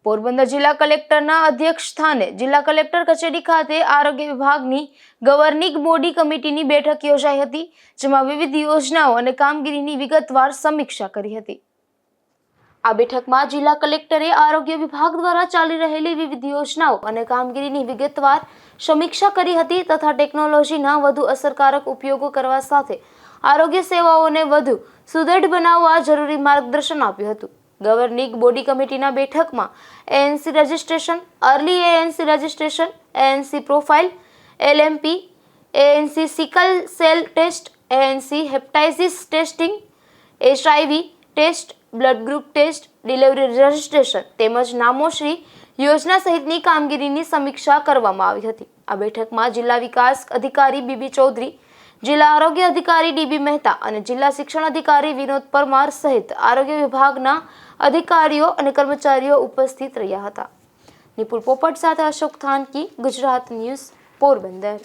પોરબંદર જિલ્લા કલેક્ટરના અધ્યક્ષ સ્થાને જિલ્લા કલેક્ટર કચેરી ખાતે આરોગ્ય વિભાગની ગવર્નિંગ બોડી કમિટીની બેઠક યોજાઈ હતી, જેમાં વિવિધ યોજનાઓ અને કામગીરીની વિગતવાર સમીક્ષા કરી હતી. આ બેઠકમાં જિલ્લા કલેક્ટરે આરોગ્ય વિભાગ દ્વારા ચાલી રહેલી વિવિધ યોજનાઓ અને કામગીરીની વિગતવાર સમીક્ષા કરી હતી તથા ટેકનોલોજીના વધુ અસરકારક ઉપયોગો કરવા સાથે આરોગ્ય સેવાઓને વધુ સુદૃઢ બનાવવા જરૂરી માર્ગદર્શન આપ્યું હતું. ગવર્નિંગ બોડી કમિટીના બેઠકમાં ANC registration, early ANC registration, ANC profile, LMP, ANC sickle cell test, ANC hepatitis testing, HIV test, blood group test, delivery registration તેમજ નામોશ્રી યોજના સહિતની કામગીરીની સમીક્ષા કરવામાં આવી હતી. આ બેઠકમાં જિલ્લા વિકાસ અધિકારી BB ચૌધરી, જિલ્લા આરોગ્ય અધિકારી DB મહેતા અને જિલ્લા શિક્ષણ અધિકારી વિનોદ પરમાર સહિત આરોગ્ય વિભાગના અધિકારીઓ અને કર્મચારીઓ ઉપસ્થિત રહ્યા હતા. નિપુલ પોપટ સાથે અશોક થાનકી, ગુજરાત ન્યૂઝ, પોરબંદર.